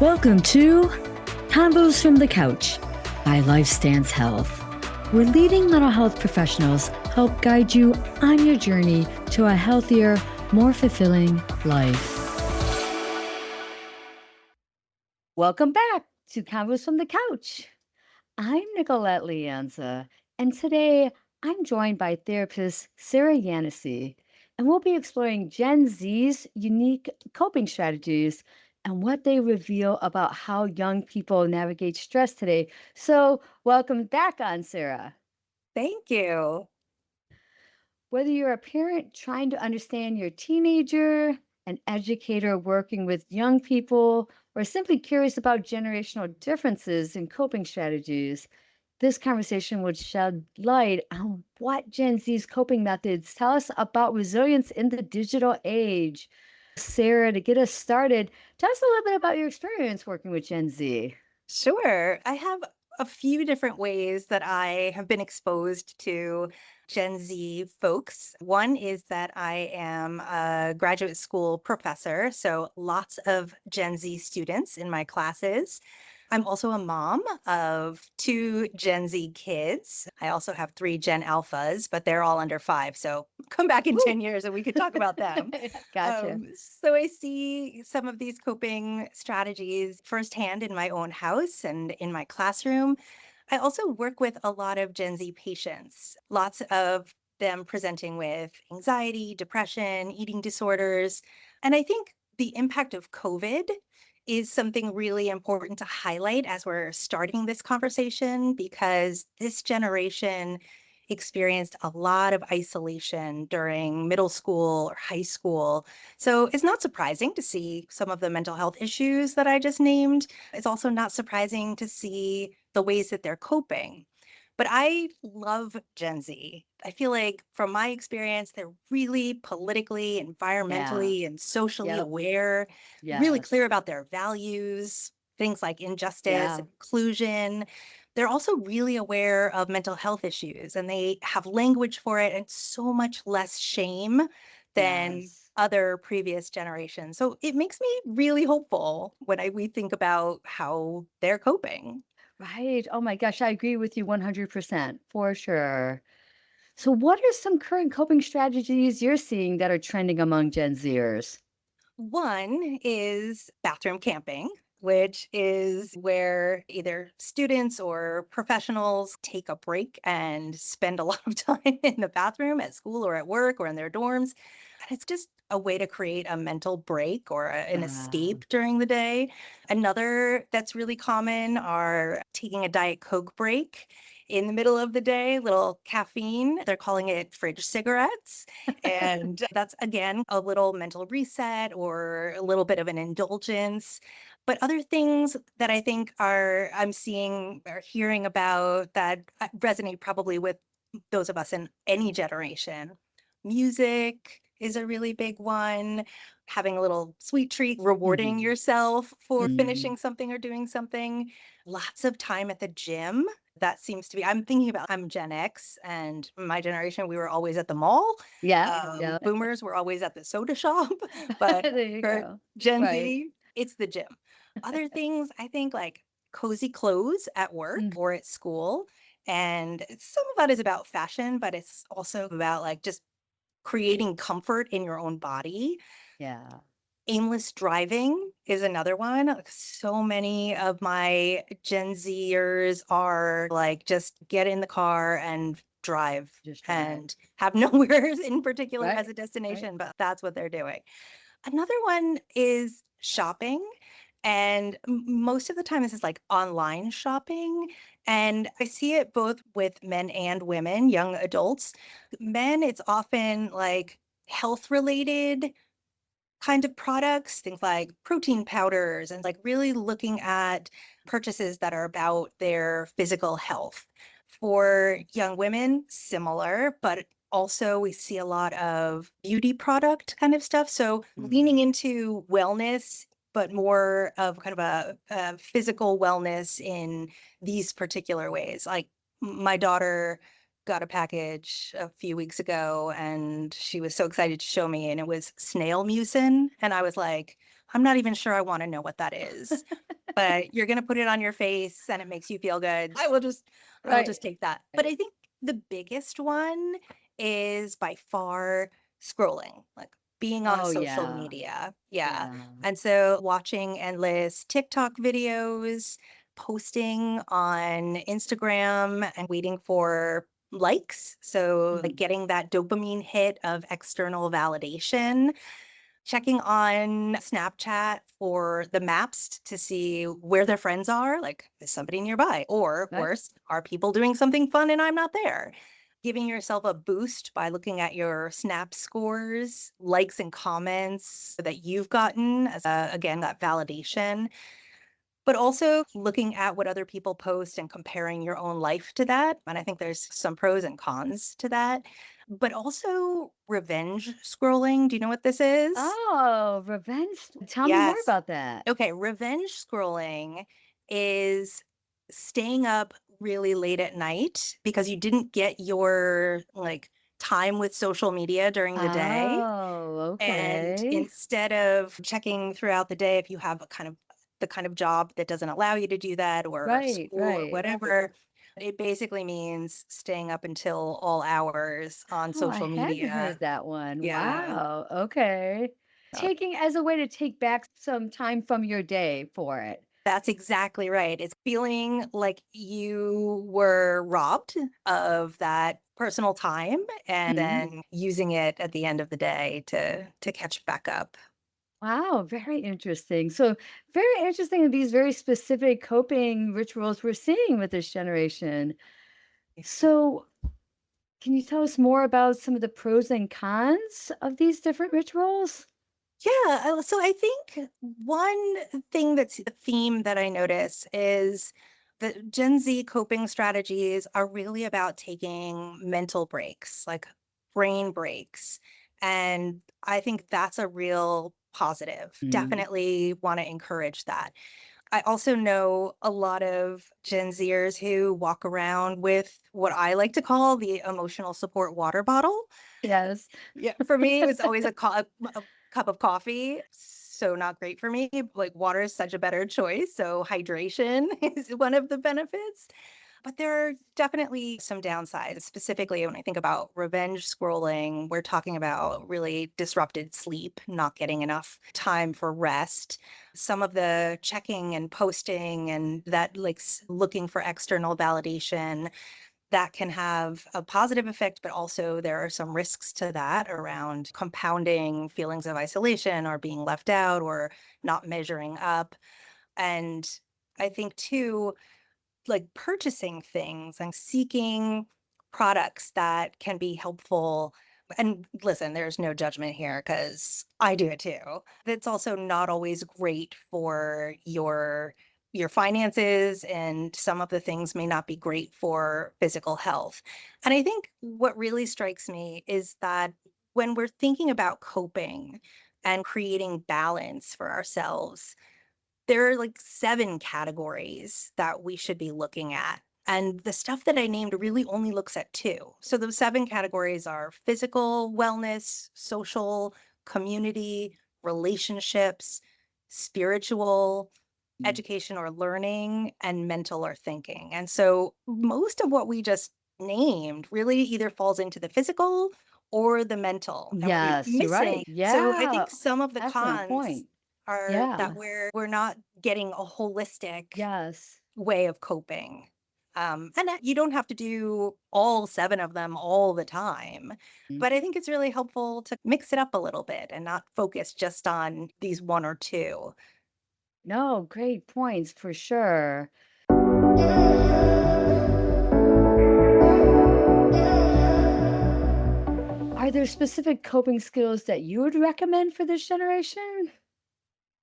Welcome to Combos from the Couch by LifeStance Health, where leading mental health professionals help guide you on your journey to a healthier, more fulfilling life. Welcome back to Combos from the Couch. I'm Nicolette Leanza, and today I'm joined by therapist Sarah Yanissi, and we'll be exploring Gen Z's unique coping strategies and what they reveal about how young people navigate stress today. So, welcome back on, Sarah. Thank you. Whether you're a parent trying to understand your teenager, an educator working with young people, or simply curious about generational differences in coping strategies, this conversation would shed light on what Gen Z's coping methods tell us about resilience in the digital age. Sarah, to get us started, tell us a little bit about your experience working with Gen Z. Sure. I have a few different ways that I have been exposed to Gen Z folks. One is that I am a graduate school professor, so lots of Gen Z students in my classes. I'm also a mom of two Gen Z kids. I also have three Gen Alphas, but they're all under 5. So come back in Woo! 10 years and we could talk about them. Gotcha. So I see some of these coping strategies firsthand in my own house and in my classroom. I also work with a lot of Gen Z patients, lots of them presenting with anxiety, depression, eating disorders. And I think the impact of COVID is something really important to highlight as we're starting this conversation because this generation experienced a lot of isolation during middle school or high school. So it's not surprising to see some of the mental health issues that I just named. It's also not surprising to see the ways that they're coping. But I love Gen Z. I feel like from my experience, they're really politically, Yeah. environmentally, and socially Yep. aware, really clear Yes. about their values, things like injustice, Yeah. inclusion. They're also really aware of mental health issues and they have language for it and so much less shame than Yes. other previous generations. So it makes me really hopeful when we think about how they're coping. Right. Oh my gosh, I agree with you 100% for sure. So, what are some current coping strategies you're seeing that are trending among Gen Zers? One is bathroom camping, which is where either students or professionals take a break and spend a lot of time in the bathroom at school or at work or in their dorms. And it's just a way to create a mental break or an Uh, escape during the day. Another that's really common are taking a Diet Coke break in the middle of the day, little caffeine. They're calling it fridge cigarettes. And that's again a little mental reset or a little bit of an indulgence. But other things that I think I'm seeing or hearing about that resonate probably with those of us in any generation. Music is a really big one. Having a little sweet treat, rewarding mhm, yourself for mhm. finishing something or doing something. Lots of time at the gym. That seems to be, I'm thinking about, I'm Gen X and my generation, we were always at the mall. Yeah, yeah. Boomers were always at the soda shop, but There you for go. Gen Right. Z, it's the gym. Other things, I think like cozy clothes at work Mm, or at school. And some of that is about fashion, but it's also about like just creating comfort in your own body. yeah. Aimless driving is another one. Like, so many of my Gen Zers are like, just get in the car and drive Just drive. and have nowhere in particular as Right. a Right. destination, but that's what they're doing. Another one is shopping. And most of the time, this is like online shopping. And I see it both with men and women, young adults. Men, it's often like health related kind of products, things like protein powders, and like really looking at purchases that are about their physical health. For young women, similar, but also we see a lot of beauty product kind of stuff. So leaning Mhm. into wellness, but more of kind of a physical wellness in these particular ways. Like my daughter got a package a few weeks ago and she was so excited to show me and it was snail mucin and I was like, I'm not even sure I want to know what that is, but you're going to put it on your face and it makes you feel good. I will Right. just take that. But I think the biggest one is by far scrolling, like being on Oh, social yeah. media. Yeah. Yeah. And so watching endless TikTok videos, posting on Instagram and waiting for likes. So, like Mhm. getting that dopamine hit of external validation, checking on Snapchat for the maps to see where their friends are, like, is somebody nearby? Or Right. worse, are people doing something fun and I'm not there? Giving yourself a boost by looking at your Snap scores, likes and comments that you've gotten as again, that validation, but also looking at what other people post and comparing your own life to that. And I think there's some pros and cons to that. But also revenge scrolling. Do you know what this is? Oh, revenge. Tell me more Yes. about that. Okay, revenge scrolling is staying up really late at night because you didn't get your like time with social media during the day. Oh, And okay. instead of checking throughout the day if you have a kind of the kind of job that doesn't allow you to do that or Right, school or right. whatever, it basically means staying up until all hours on Oh, I social hadn't media. heard that one. Yeah. Wow. Okay. Taking as a way to take back some time from your day for it. That's exactly right. It's feeling like you were robbed of that personal time and Mhm. then using it at the end of the day to catch back up. Wow, very interesting. So, very interesting these very specific coping rituals we're seeing with this generation. So, can you tell us more about some of the pros and cons of these different rituals? Yeah, so I think one thing that's a theme that I notice is that Gen Z coping strategies are really about taking mental breaks, like brain breaks. And I think that's a real positive. Mhm. Definitely want to encourage that. I also know a lot of Gen Zers who walk around with what I like to call the emotional support water bottle. Yes. Yeah, for me, it was always a cup of coffee, so not great for me. Like, water is such a better choice, so hydration is one of the benefits. But there are definitely some downsides, specifically when I think about revenge scrolling, we're talking about really disrupted sleep, not getting enough time for rest. Some of the checking and posting and that, like, looking for external validation, that can have a positive effect, but also there are some risks to that around compounding feelings of isolation or being left out or not measuring up. And I think too, like purchasing things and seeking products that can be helpful. And listen, there's no judgment here because I do it too. That's also not always great for your finances, and some of the things may not be great for physical health. And I think what really strikes me is that when we're thinking about coping and creating balance for ourselves, there are like 7 categories that we should be looking at, and the stuff that I named really only looks at 2. So those 7 categories are physical wellness, social, community, relationships, spiritual, Mm. education or learning, and mental or thinking. And so most of what we just named really either falls into the physical or the mental, and we're Yes, you're missing. right. So I Yeah. think some of the Excellent cons point. are that Yeah. we're not getting a holistic Yes. way of coping. And that you don't have to do all 7 of them all the time, Mm. but I think it's really helpful to mix it up a little bit and not focus just on these 1 or 2. No, great points for sure. Are there specific coping skills that you would recommend for this generation?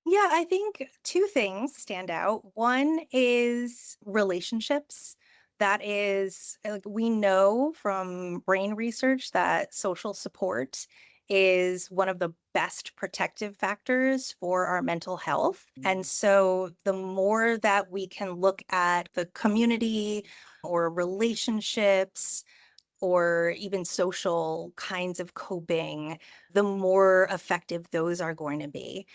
Yeah, I think 2 things stand out. One is relationships. That is, like, we know from brain research that social support is one of the best protective factors for our mental health. And Mm. so the more that we can look at the community or relationships or even social kinds of coping, the more effective those are going to be.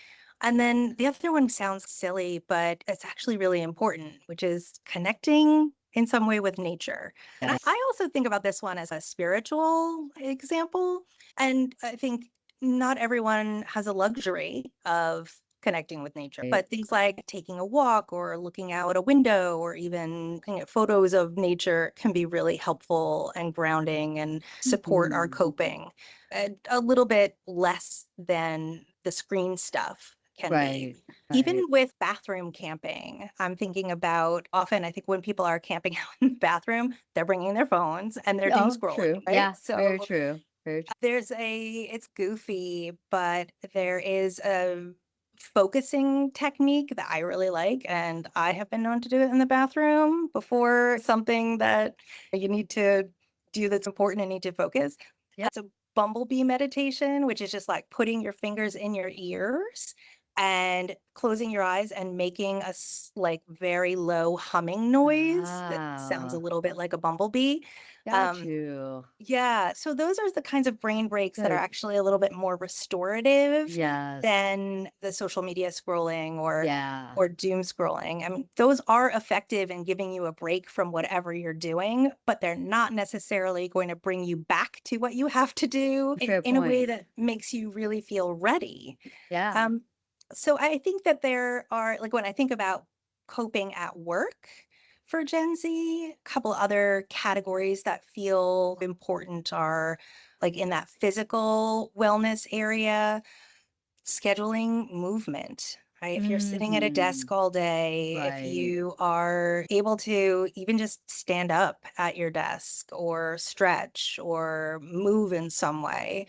And then the other one sounds silly, but it's actually really important, which is connecting in some way with nature. And I Yes. I also think about this one as a spiritual example. And I think not everyone has a luxury of connecting with nature, Right. but things like taking a walk or looking out a window or even looking at photos of nature can be really helpful and grounding and support our Mhm. coping a little bit less than the screen stuff can be. Right. Even Right. with bathroom camping, I'm thinking about often, I think when people are camping out in the bathroom, they're bringing their phones and they're doom Oh, scrolling, true. right? Yeah, very So true. Very true. it's goofy, but there is a focusing technique that I really like. And I have been known to do it in the bathroom before something that you need to do that's important and need to focus. Yep. It's a bumblebee meditation, which is just like putting your fingers in your ears and closing your eyes and making like very low humming noise that sounds a Ah, little bit like a bumblebee. got Um, you. yeah, so those are the kinds of brain breaks that are Good. actually a little bit more restorative Yes. than the social media scrolling Yeah. or doom scrolling. I mean, those are effective in giving you a break from whatever you're doing, but they're not necessarily going to bring you back to what you have to do Fair in a way point. that makes you really feel ready. Yeah. Um, so I think that there are like when I think about coping at work for Gen Z, a couple other categories that feel important are like in that physical wellness area, scheduling movement. Right. If you're sitting at a Mhm. desk all day, if Right. you are able to even just stand up at your desk or stretch or move in some way,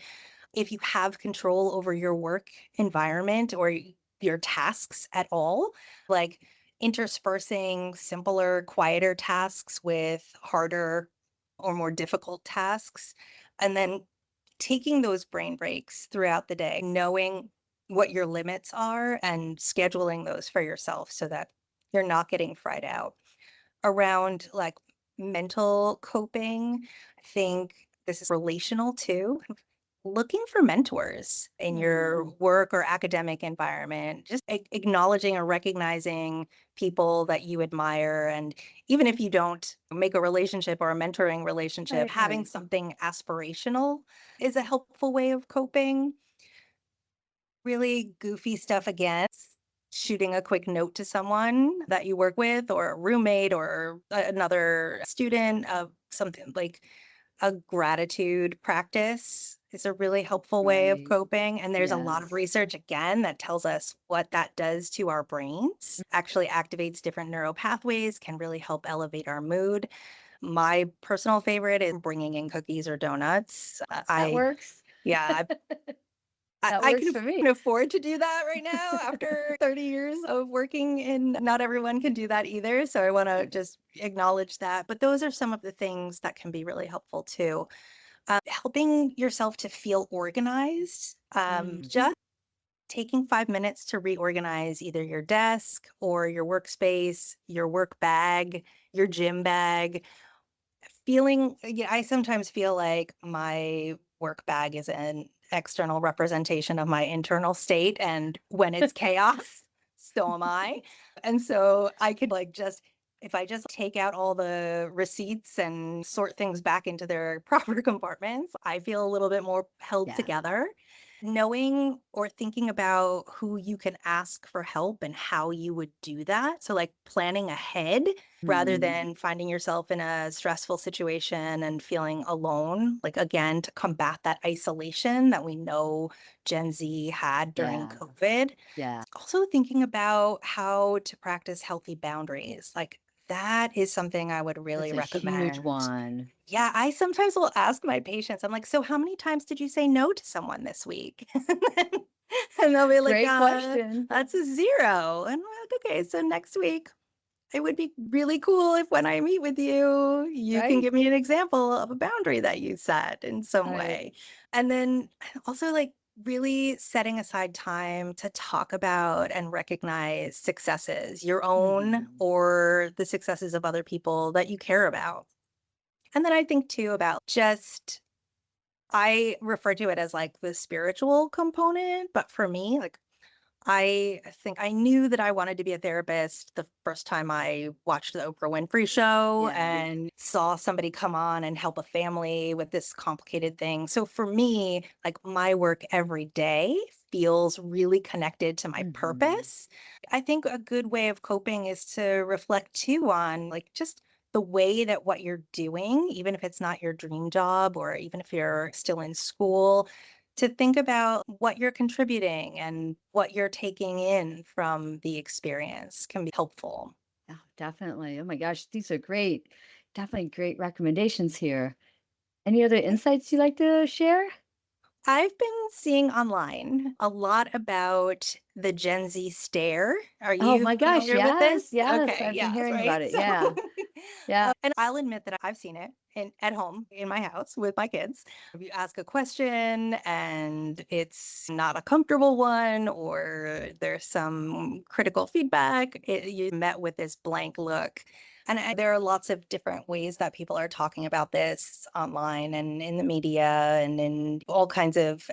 if you have control over your work environment or your tasks at all, like interspersing simpler, quieter tasks with harder or more difficult tasks, and then taking those brain breaks throughout the day, knowing what your limits are and scheduling those for yourself so that you're not getting fried out around like mental coping. I think this is relational too. Looking for mentors in your Hmm. work or academic environment, just acknowledging or recognizing people that you admire. And even if you don't make a relationship or a mentoring relationship, Right, having right. something aspirational is a helpful way of coping. Really goofy stuff again. Shooting a quick note to someone that you work with, or a roommate, or another student of something like a gratitude practice is a really helpful way of Right. coping. And there's a lot of Yes. research again that tells us what that does to our brains, actually activates different neural pathways, can really help elevate our mood. My personal favorite is bringing in cookies or donuts. That works. Yeah, That I works for me. can afford to do that right now after 30 years of working, and not everyone can do that either. So I want to just acknowledge that. But those are some of the things that can be really helpful too. Helping yourself to feel organized, Mm. just taking 5 minutes to reorganize either your desk or your workspace, your work bag, your gym bag, yeah, I sometimes feel like my work bag is an external representation of my internal state, and when it's chaos, so am I. And so I could like just if I just take out all the receipts and sort things back into their proper compartments, I feel a little bit more held Yeah. together. Knowing or thinking about who you can ask for help and how you would do that. So, like planning ahead rather Mhm. than finding yourself in a stressful situation and feeling alone, like again, to combat that isolation that we know Gen Z had during Yeah. COVID. Yeah. Also, thinking about how to practice healthy boundaries. Like, that is something I would That's really a huge recommend. one. Yeah, I sometimes will ask my patients, I'm like, so how many times did you say no to someone this week? And they'll be like, Great question. that's a zero. And I'm like, okay, so next week it would be really cool if when I meet with you, you can Right? give me an example of a boundary that you set in some Right. way. And then also like really setting aside time to talk about and recognize successes, your own Mhm. or the successes of other people that you care about. And then I think too about just I refer to it as like the spiritual component, but for me, like I think I knew that I wanted to be a therapist the first time I watched the Oprah Winfrey Show Yeah. and saw somebody come on and help a family with this complicated thing. So for me, like my work every day feels really connected to my Mhm. purpose. I think a good way of coping is to reflect too on like just the way that what you're doing, even if it's not your dream job or even if you're still in school, to think about what you're contributing and what you're taking in from the experience can be helpful. Oh, definitely. Oh my gosh, these are great. Definitely great recommendations here. Any other insights you'd like to share? I've been seeing online a lot about the Gen Z stare. Are Oh you my gosh, familiar with yes, this? yes, Okay, I've been yes, hearing right. about it. So, Yeah. Yeah. and I'll admit that I've seen it at home in my house with my kids. If you ask a question and it's not a comfortable one, or there's some critical feedback, you met with this blank look. And there are lots of different ways that people are talking about this online and in the media and in all kinds of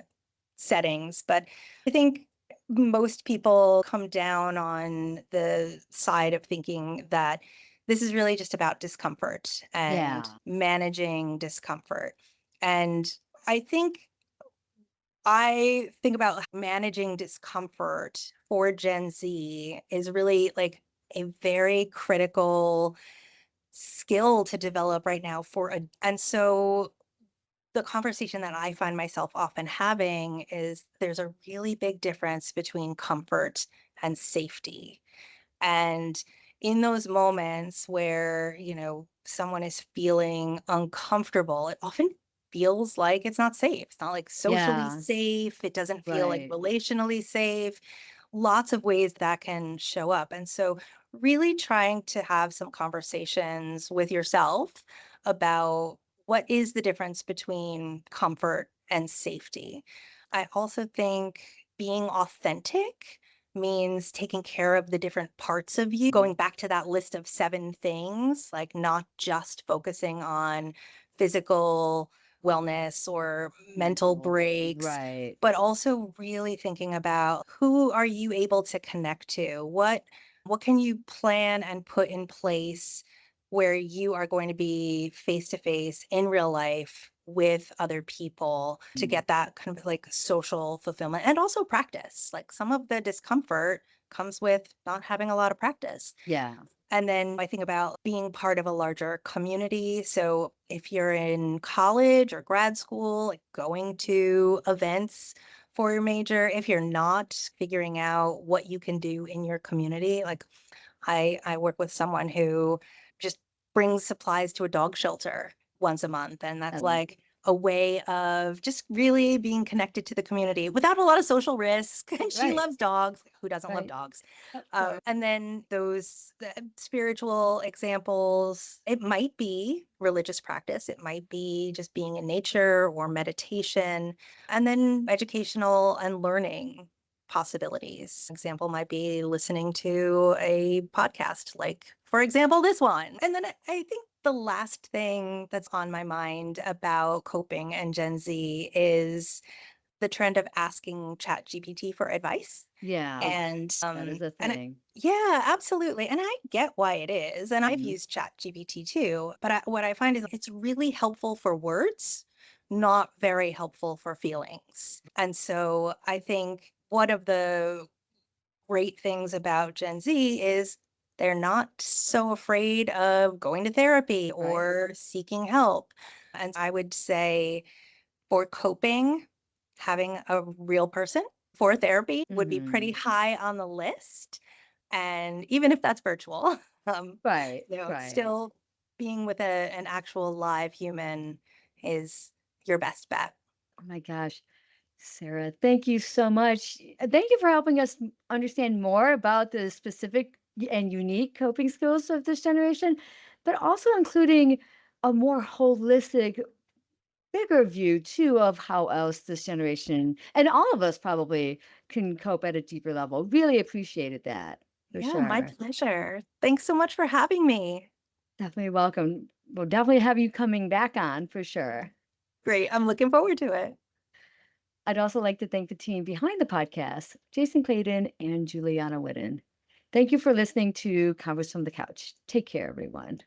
settings. But I think most people come down on the side of thinking that this is really just about discomfort and Yeah. managing discomfort. And I think I think about managing discomfort for Gen Z is really like a very critical skill to develop right now for a and so the conversation that I find myself often having is there's a really big difference between comfort and safety. And in those moments where, someone is feeling uncomfortable, it often feels like it's not safe. It's not like socially Yeah. safe. It doesn't feel like Right. relationally safe. Lots of ways that can show up. And so, really trying to have some conversations with yourself about what is the difference between comfort and safety. I also think being authentic means taking care of the different parts of you, going back to that list of 7 things, like not just focusing on physical wellness or mental Mental. breaks, Right. but also really thinking about who are you able to connect to? What can you plan and put in place where you are going to be face to face in real life with other people to Mm. get that kind of like social fulfillment and also practice. Like some of the discomfort comes with not having a lot of practice. Yeah. And then I think about being part of a larger community. So if you're in college or grad school, like going to events for your major, if you're not figuring out what you can do in your community, like I work with someone who just brings supplies to a dog shelter once a month, and that's Um, like a way of just really being connected to the community without a lot of social risk. And she right. loves dogs. Who doesn't love Right. dogs? Of course. And then those spiritual examples, it might be religious practice, it might be just being in nature or meditation, and then educational and learning possibilities. Example might be listening to a podcast, like, for example, this one. And then I think the last thing that's on my mind about coping and Gen Z is the trend of asking ChatGPT for advice. Yeah. And That is a and I, thing. yeah, absolutely. And I get why it is. And I've Mhm. used ChatGPT too. But what I find is it's really helpful for words, not very helpful for feelings. And so I think one of the great things about Gen Z is they're not so afraid of going to therapy Right. or seeking help. And I would say for coping, having a real person for therapy would be pretty Mhm. high on the list. And even if that's virtual, Right. Right. still being with an actual live human is your best bet. Oh my gosh. Sarah, thank you so much. Thank you for helping us understand more about the specific and unique coping skills of this generation, but also including a more holistic, bigger view too of how else this generation and all of us probably can cope at a deeper level. Really appreciated that for Yeah, my sure. pleasure. Thanks so much for having me. Definitely welcome. We'll definitely have you coming back on for sure. Great. I'm looking forward to it. I'd also like to thank the team behind the podcast, Jason Clayton and Juliana Whitten. Thank you for listening to Converse from the Couch. Take care, everyone.